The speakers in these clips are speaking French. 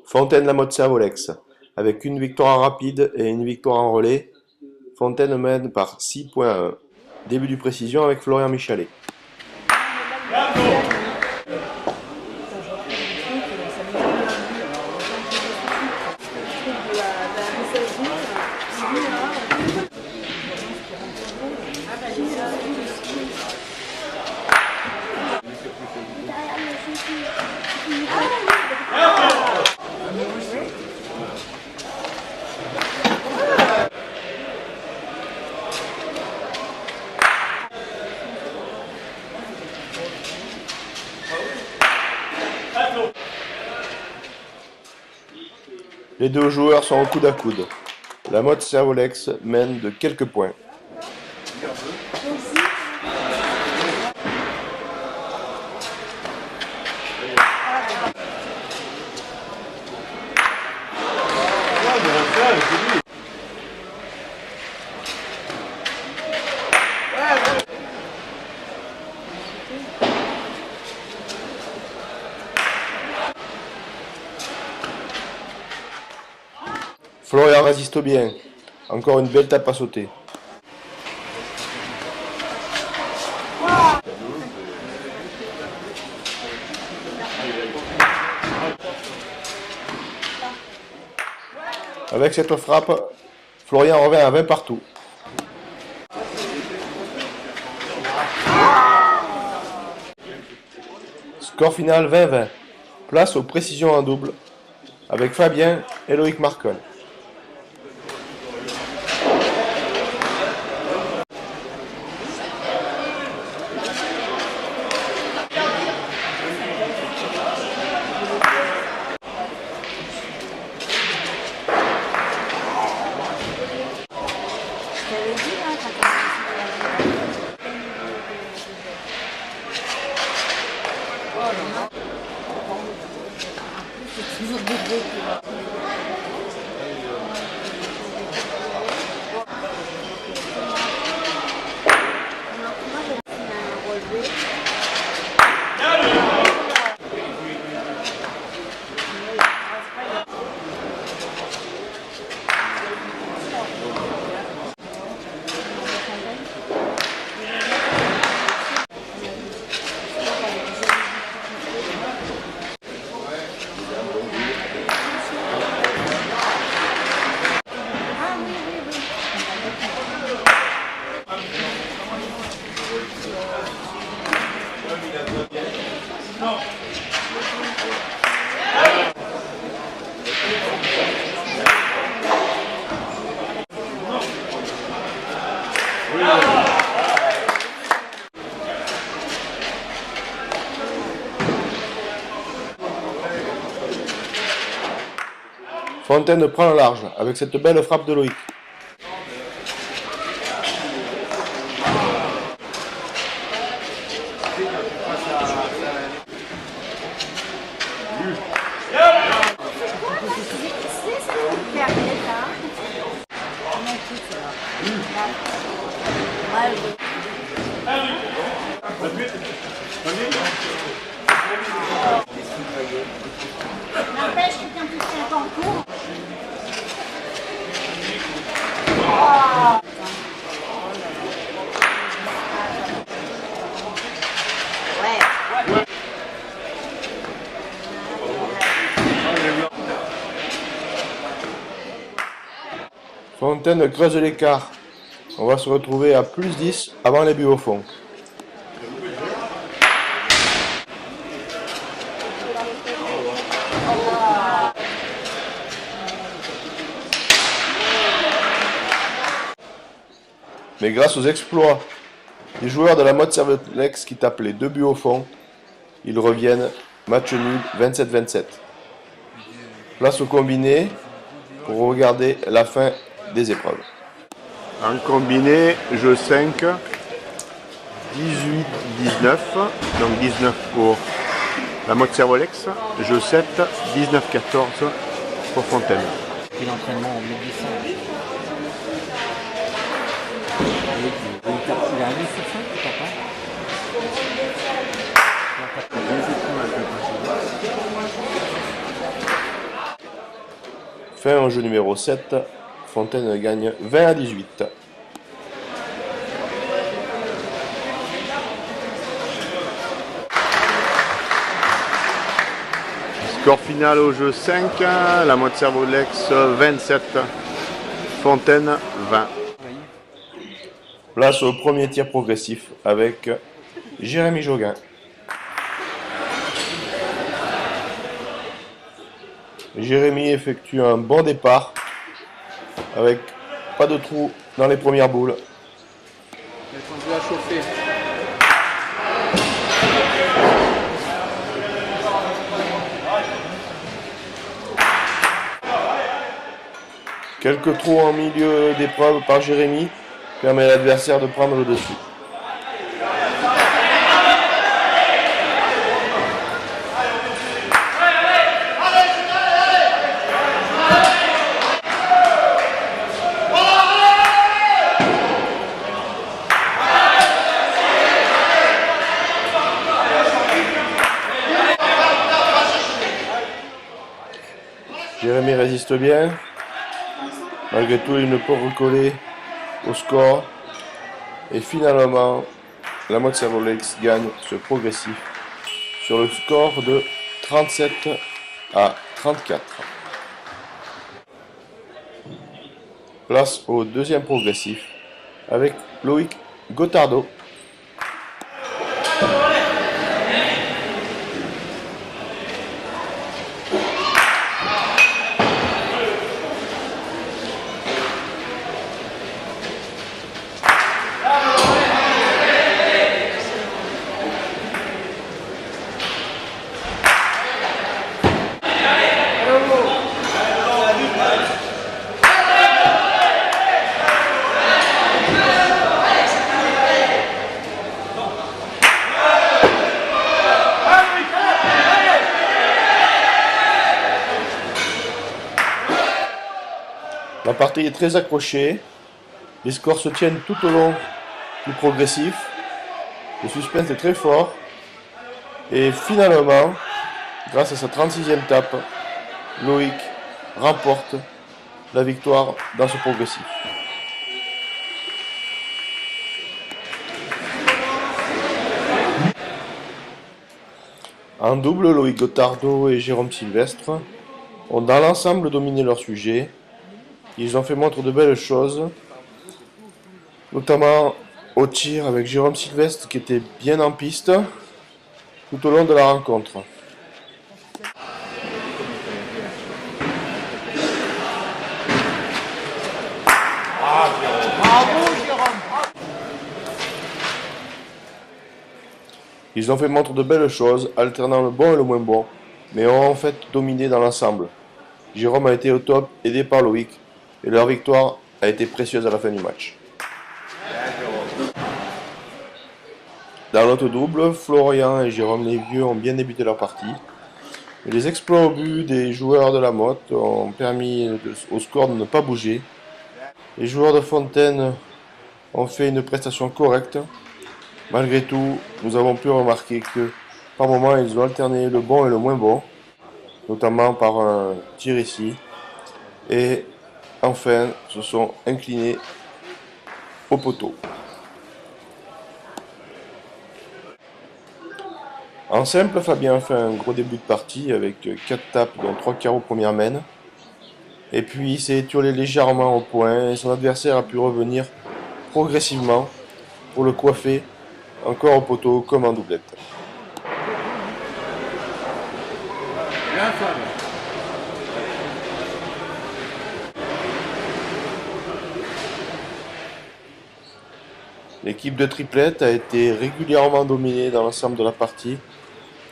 Fontaine la mode Servolex. Avec une victoire en rapide et une victoire en relais, Fontaine mène par 6 points à 1. Début du précision avec Florian Michalet. Les deux joueurs sont au coude à coude. La mode Servolex mène de quelques points. Florian résiste bien. Encore une belle tape à sauter. Avec cette frappe, Florian revient à 20 partout. Score final 20-20. Place aux précisions en double avec Fabien et Loïc Marcon. Fontaine prend le large avec cette belle frappe de Loïc. N'empêche que quand tu fais un concours, Fontaine creuse l'écart. On va se retrouver à plus 10 avant les buts au fond. Mais grâce aux exploits des joueurs de la mode Servolex qui tapent les 2 buts au fond, ils reviennent match nul 27-27. Place au combiné pour regarder la fin des épreuves. En combiné, jeu 5, 18-19, donc 19 pour la mode Servolex, jeu 7, 19-14 pour Fontaine. Puis l'entraînement en médecin. Il a un 10 sur 5, tu crois pas? Fin au jeu numéro 7. Fontaine gagne 20 à 18. Score final au jeu 5, la mode Servolex 27, Fontaine 20. Place au premier tir progressif avec Jérémy Joguin. Jérémy effectue un bon départ avec pas de trou dans les premières boules. Elles sont à chauffer. Quelques trous en milieu d'épreuve par Jérémy permet à l'adversaire de prendre le dessus. Jérémy résiste bien. Malgré tout, il ne peut recoller au score. Et finalement, la mode Servolex gagne ce progressif sur le score de 37 à 34. Place au deuxième progressif avec Loïc Gotardo. La partie est très accrochée, les scores se tiennent tout au long du progressif, le suspense est très fort, et finalement, grâce à sa 36e tape, Loïc remporte la victoire dans ce progressif. En double, Loïc Gotardo et Jérôme Sylvestre ont dans l'ensemble dominé leur sujet. Ils ont fait montre de belles choses, notamment au tir avec Jérôme Sylvestre qui était bien en piste tout au long de la rencontre. Ils ont fait montre de belles choses, alternant le bon et le moins bon, mais ont en fait dominé dans l'ensemble. Jérôme a été au top, aidé par Loïc, et leur victoire a été précieuse à la fin du match. Dans l'autre double, Florian et Jérôme Lévieux ont bien débuté leur partie. Les exploits au but des joueurs de la Motte ont permis au score de ne pas bouger. Les joueurs de Fontaine ont fait une prestation correcte. Malgré tout, nous avons pu remarquer que par moments ils ont alterné le bon et le moins bon, notamment par un tir ici. Et enfin, se sont inclinés au poteau. En simple, Fabien fait un gros début de partie avec 4 tapes dont 3 carreaux première main. Et puis il s'est étiolé légèrement au point et son adversaire a pu revenir progressivement pour le coiffer encore au poteau comme en doublette. Bien, Fab. L'équipe de triplette a été régulièrement dominée dans l'ensemble de la partie,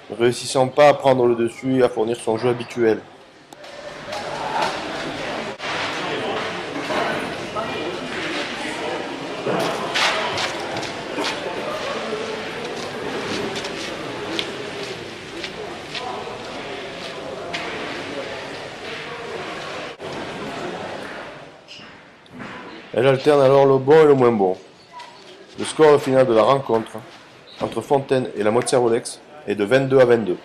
ne réussissant pas à prendre le dessus et à fournir son jeu habituel. Elle alterne alors le bon et le moins bon. Le score final de la rencontre entre Fontaine et la Motte Servolex est de 22 à 22.